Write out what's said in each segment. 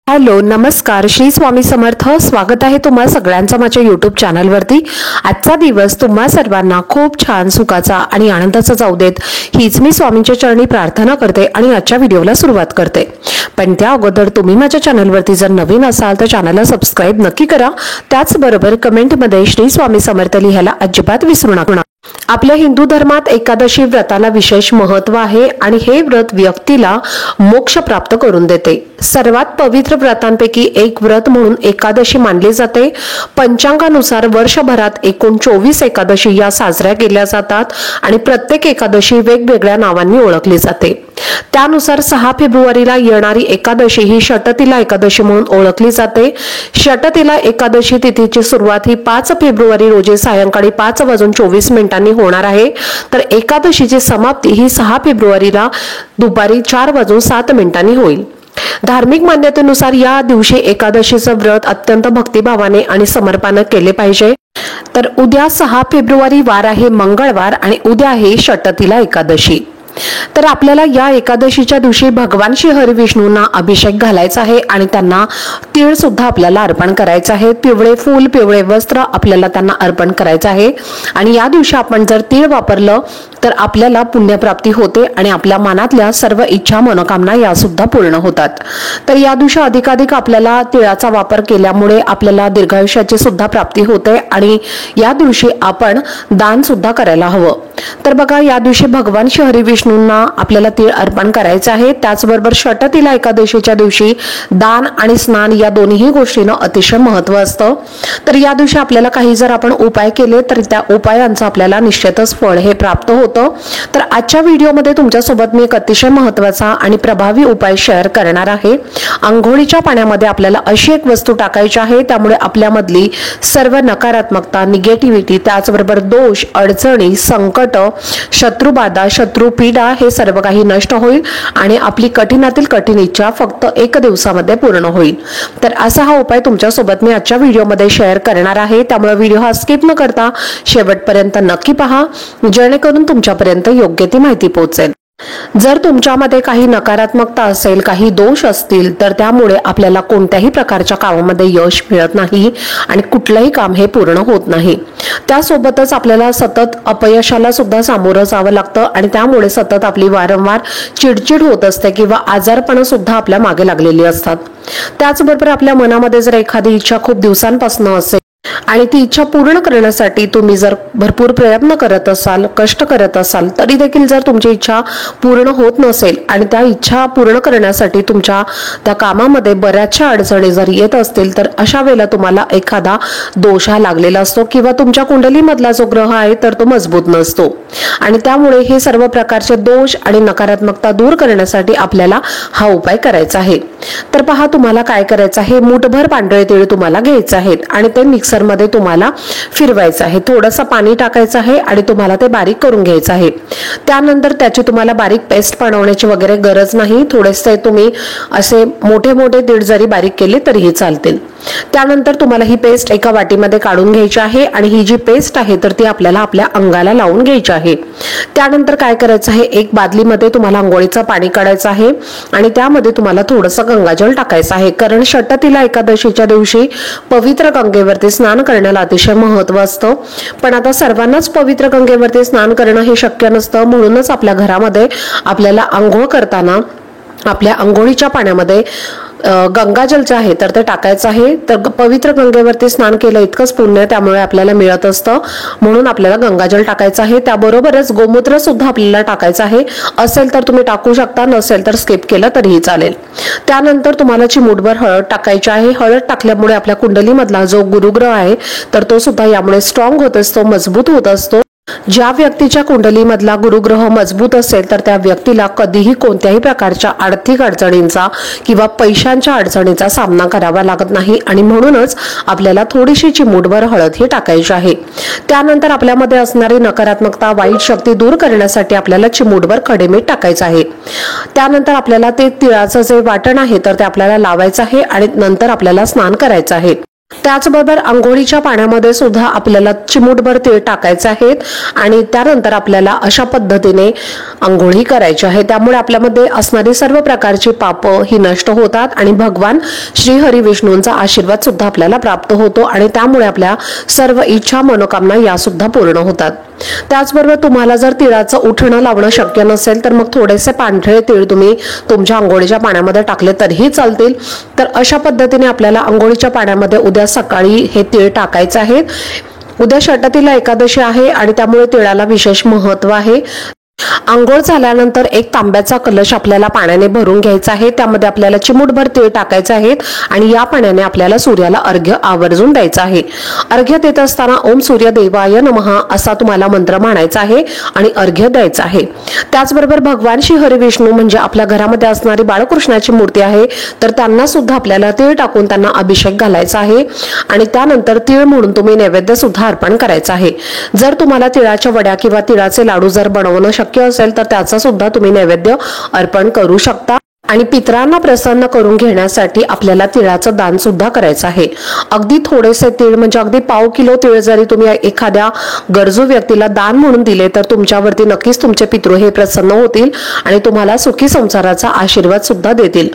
Hello नमस्कार श्री स्वामी समर्थ। स्वागत आहे तुम्हा सगळ्यांचं माझ्या YouTube चॅनलवरती। आजचा दिवस तुम्हा सर्वांना खूप छान सुखाचा आणि आनंदाचा जाऊ देत हीच मी स्वामींच्या चरणी प्रार्थना करते आणि आजच्या व्हिडिओला सुरुवात करते। पण त्या अगोदर तुम्ही माझ्या चॅनलवरती जर नवीन असाल तर चॅनलला सबस्क्राइब नक्की करा। त्याचबरोबर कमेंटमध्ये श्री स्वामी समर्थ लिहायला अजिबात विसरू नका। आपल्या हिंदू धर्मात एकादशी व्रताला विशेष महत्त्व आहे आणि हे व्रत व्यक्तीला मोक्ष प्राप्त करून देते। सर्वात पवित्र व्रतांपैकी एक व्रत म्हणून एकादशी मानली जाते। पंचांगानुसार वर्षभरात एकूण 24 एकादशी या साजऱ्या केल्या जातात आणि प्रत्येक एकादशी वेगवेगळ्या नावांनी ओळखली जाते। त्यानुसार 6 फेब्रुवारीला येणारी एकादशी ही षटतिला एकादशी म्हणून ओळखली जाते। षटतिला एकादशी तिथीची सुरुवात ही 5 फेब्रुवारी रोजी सायंकाळी 5:24 होणार आहे, तर एकादशीची समाप्ती ही 6 फेब्रुवारीला दुपारी 4:07 होईल। धार्मिक मान्यतेनुसार या दिवशी एकादशीचं व्रत अत्यंत भक्तिभावाने आणि समर्पणाने केले पाहिजे। तर उद्या 6 फेब्रुवारी वार आहे मंगळवार आणि उद्या आहे षटतिला एकादशी। तर आपल्याला या एकादशीच्या दिवशी भगवान श्री हरी विष्णूंना अभिषेक घालायचा आहे आणि त्यांना तीळ सुद्धा आपल्याला अर्पण करायचं आहे। पिवळे फूल पिवळे वस्त्र आपल्याला त्यांना अर्पण करायचं आहे आणि या दिवशी आपण जर तीळ वापरलं तर आपल्याला पुण्यप्राप्ती होते आणि आपल्या मनातल्या सर्व इच्छा मनोकामना या सुद्धा पूर्ण होतात। तर या दिवशी अधिकाधिक आपल्याला तिळाचा वापर केल्यामुळे आपल्याला दीर्घायुष्याची सुद्धा प्राप्ती होते आणि या दिवशी आपण दान सुद्धा करायला हवं। तर बघा या दिवशी भगवान श्री हरी विष्णूंना आपल्याला तीळ अर्पण करायचे आहे। त्याचबरोबर षटतिला एकादशीच्या दिवशी दान आणि स्नान या दोन्ही गोष्टींना अतिशय महत्त्व असतं। तर या दिवशी आपल्याला काही जर आपण उपाय केले तर त्या उपायांचं आपल्याला निश्चितच फळ हे प्राप्त होतं। तर आजच्या व्हिडिओमध्ये तुमच्यासोबत मी एक अतिशय महत्त्वाचा आणि प्रभावी उपाय शेअर करणार आहे। अंघोळीच्या पाण्यामध्ये आपल्याला अशी एक वस्तू टाकायची आहे, त्यामुळे आपल्यामधली सर्व नकारात्मकता निगेटिव्हिटी त्याचबरोबर दोष अडचणी संकट शत्रुबाधा शत्रुपीडा हे सर्व काही नष्ट होईल आणि आपली कठीणातील कठीण इच्छा फक्त 1 दिवसामध्ये पूर्ण होईल। तर असा हा उपाय तुमच्यासोबत मी आजच्या व्हिडिओमध्ये शेअर करणार आहे, त्यामुळे व्हिडिओ हा स्किप न करता शेवटपर्यंत नक्की पहा, जेणेकरून तुमच्यापर्यंत योग्य ती माहिती पोहोचेल। जर तुमच्यामध्ये काही नकारात्मकता असेल काही दोष असतील तर त्यामुळे आपल्याला कोणत्याही प्रकारच्या कामामध्ये यश मिळत नाही आणि कुठलंही काम हे पूर्ण होत नाही। त्यासोबतच आपल्याला सतत अपयशाला सुद्धा सामोरं जावं लागतं आणि त्यामुळे सतत आपली वारंवार चिडचिड होत असते किंवा आजारपण सुद्धा आपल्या मागे लागलेली असतात। त्याचबरोबर आपल्या मनामध्ये जर एखादी इच्छा खूप दिवसांपासून असेल आणि ती इच्छा पूर्ण करण्यासाठी तुम्ही जर भरपूर प्रयत्न करत असाल कष्ट करत असाल तरी देखील जर तुमची इच्छा पूर्ण होत नसेल आणि त्या इच्छा पूर्ण करण्यासाठी तुमच्या त्या कामामध्ये बऱ्याचशा अडचणी जर येत असतील तर अशा वेळेला तुम्हाला एखादा दोष हा लागलेला असतो किंवा तुमच्या कुंडलीमधला जो ग्रह आहे तर तो मजबूत नसतो आणि त्यामुळे हे सर्व प्रकारचे दोष आणि नकारात्मकता दूर करण्यासाठी आपल्याला हा उपाय करायचा आहे। तर पहा तुम्हाला काय करायचं आहे, मूठभर पांढरे तीळ तुम्हाला घ्यायचे आहेत आणि ते मिक्सर मध्ये तुम्हाला फिरवायचं आहे। थोडंसं पाणी टाकायचं आहे आणि तुम्हाला ते बारीक करून घ्यायचं आहे। त्यानंतर त्याची तुम्हाला बारीक पेस्ट बनवण्याची वगैरे गरज नाही, थोडेसे तुम्ही असे मोठे मोठे तीळ जरी बारीक केले तरीही चालतील। त्यानंतर तुम्हाला ही पेस्ट एका वाटीमध्ये काढून घ्यायची आहे आणि ही जी पेस्ट आहे तर ती आपल्याला आपल्या अंगाला लावून घ्यायची आहे। त्यानंतर काय करायचं आहे, एक बादलीमध्ये तुम्हाला अंघोळीचं पाणी काढायचं आहे आणि त्यामध्ये तुम्हाला थोडंसं गंगाजल टाकायचं आहे, कारण षटतिला एकादशीच्या दिवशी पवित्र गंगेवरती स्नान करण्याला अतिशय महत्त्व असतं। पण आता सर्वांनाच पवित्र गंगेवरती स्नान करणं हे शक्य नसतं, म्हणूनच आपल्या घरामध्ये आपल्याला आंघोळ करताना आपल्या अंघोळीच्या पाण्यामध्ये गंगाजल जे आहे तर ते टाकायचं आहे। तर पवित्र गंगेवरती स्नान केलं इतकंच पुण्य त्यामुळे आपल्याला मिळत असतं, म्हणून आपल्याला गंगाजल टाकायचं आहे। त्याबरोबरच गोमूत्र सुद्धा आपल्याला टाकायचं आहे, असेल तर तुम्ही टाकू शकता, नसेल तर स्किप केलं तरीही चालेल। त्यानंतर तुम्हाला चिमूटभर हळद टाकायची आहे। हळद टाकल्यामुळे आपल्या कुंडलीमधला जो गुरुग्रह आहे तर तो सुद्धा यामुळे स्ट्रॉंग होत असतो, मजबूत होत असतो। ज्या व्यक्तीच्या कुंडलीमधला गुरुग्रह मजबूत असेल तर त्या व्यक्तीला कधीही कोणत्याही प्रकारच्या आर्थिक अडचणींचा किंवा पैशांच्या अडचणींचा सामना करावा लागत नाही आणि म्हणूनच आपल्याला थोडीशी चिमूटभर हळद ही टाकायची आहे। त्यानंतर आपल्यामध्ये असणारी नकारात्मकता वाईट शक्ती दूर करण्यासाठी आपल्याला चिमूटभर खडे मीठ टाकायचं आहे। त्यानंतर आपल्याला ते तिळाचं जे वाटण आहे तर ते आपल्याला लावायचं आहे आणि नंतर आपल्याला स्नान करायचं आहे। त्याचबरोबर अंघोळीच्या पाण्यामध्ये सुद्धा आपल्याला चिमूटभर तीळ टाकायचे आहेत आणि त्यानंतर आपल्याला अशा पद्धतीने अंघोळी करायची आहे। त्यामुळे आपल्यामध्ये असणारी सर्व प्रकारची पापं ही नष्ट होतात आणि भगवान श्री हरी विष्णूंचा आशीर्वाद सुद्धा आपल्याला प्राप्त होतो आणि त्यामुळे आपल्या सर्व इच्छा मनोकामना या सुद्धा पूर्ण होतात। त्याचबरोबर तुम्हाला जर तिळाचं उठणं लावणं शक्य नसेल तर मग थोडेसे पांढरे तीळ तुम्ही तुमच्या अंघोळीच्या पाण्यामध्ये टाकले तरीही चालतील। तर अशा पद्धतीने आपल्याला अंघोळीच्या पाण्यामध्ये उद्या सकाळी हे तीळ टाकायचे आहेत। उद्या षटतिला एकादशी आहे आणि त्यामुळे तिळाला विशेष महत्त्व आहे। अंघोळ झाल्यानंतर एक तांब्याचा कलश आपल्याला पाण्याने भरून घ्यायचा आहे। त्यामध्ये आपल्याला चिमूटभर तीळ टाकायचे आहेत आणि या पाण्याने आपल्याला सूर्याला अर्घ्य आवर्जून द्यायचा आहे। अर्घ्य देत असताना ओम सूर्य देवाय नमः असा तुम्हाला मंत्र म्हणायचा आहे आणि अर्घ्य द्यायचा आहे। त्याचबरोबर भगवान श्री हरी विष्णू म्हणजे आपल्या घरामध्ये असणारी बाळकृष्णाची मूर्ती आहे, तर त्यांना सुद्धा आपल्याला तीळ टाकून त्यांना अभिषेक घालायचा आहे आणि त्यानंतर तीळ म्हणून तुम्ही नैवेद्य सुद्धा अर्पण करायचा आहे। जर तुम्हाला तिळाच्या वड्या किंवा तिळाचे लाडू जर बनवणं शक्य असेल तर त्याचा सुद्धा तुम्ही नैवेद्य अर्पण करू शकता आणि पितरांना प्रसन्न करून घेण्यासाठी आपल्याला तिळाचं दान सुद्धा करायचं आहे। अगदी थोडेसे तीळ म्हणजे अगदी पाव किलो तीळ जरी तुम्ही एखाद्या गरजू व्यक्तीला दान म्हणून दिले तर तुमच्यावरती नक्कीच तुमचे पितृ हे प्रसन्न होतील आणि तुम्हाला सुखी संसाराचा आशीर्वाद सुद्धा देतील।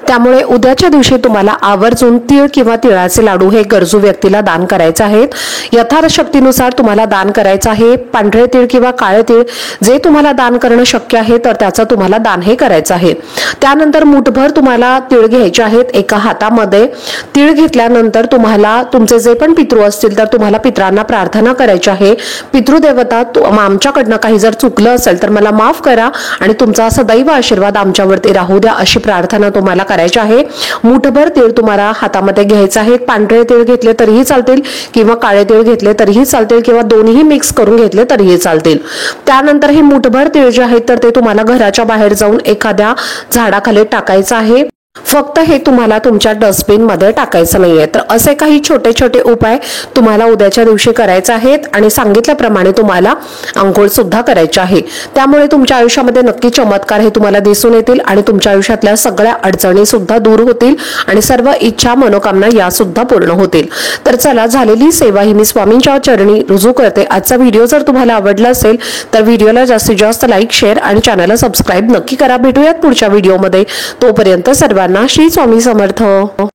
त्यामुळे उद्याच्या दिवशी तुम्हाला आवर्जून तीळ किंवा तिळाचे लाडू हे गरजू व्यक्तीला दान करायचे आहेत। यथाशक्तीनुसार तुम्हाला दान करायचं आहे। पांढरे तीळ किंवा काळे तीळ जे तुम्हाला दान करणं शक्य आहे तर त्याचं तुम्हाला दान हे करायचं आहे। त्यानंतर मुठभर तुम्हाला तीळ घ्यायचे आहेत एका हातामध्ये। तीळ घेतल्यानंतर तुम्हाला तुमचे जे पण पितृ असतील तर तुम्हाला पितरांना प्रार्थना करायची आहे, पितृदेवता आमच्याकडनं काही जर चुकलं असेल तर मला माफ करा आणि तुमचा सदैव आशीर्वाद आमच्यावरती राहू द्या अशी प्रार्थना तुम्हाला करायची आहे। मुठभर तीळ तुम्हाला हातामध्ये घ्यायचे आहेत। पांढरे तीळ घेतले तरीही चालतील किंवा काळे तीळ घेतले तरीही चालतील किंवा दोन्ही मिक्स करून घेतले तरीही चालतील। त्यानंतर हे मुठभर तीळ जे आहेत तर ते तुम्हाला घराच्या बाहेर जाऊन एखाद्या झाडाखाली टाकायचं आहे। फक्त हे तुम्हाला तुमच्या डस्टबिन मध्ये टाकायचं नाहीये। तर असे काही छोटे छोटे उपाय तुम्हाला उद्याच्या दिवशी करायचे आहेत आणि सांगितल्याप्रमाणे तुम्हाला अंघोळ सुद्धा करायची आहे। त्यामुळे तुमच्या आयुष्यामध्ये नक्की चमत्कार हे तुम्हाला दिसून येतील आणि तुमच्या आयुष्यातल्या सगळ्या अडचणी सुद्धा दूर होतील आणि सर्व इच्छा मनोकामना या सुद्धा पूर्ण होतील। तर चला, झालेली सेवा ही मी स्वामींच्या चरणी रुजू करते। आजचा व्हिडिओ जर तुम्हाला आवडला असेल तर व्हिडिओला जास्तीत जास्त लाईक, शेअर आणि चॅनलला सबस्क्राईब नक्की करा। भेटूयात पुढच्या व्हिडिओमध्ये। तोपर्यंत सर्वांना श्री स्वामी समर्थ।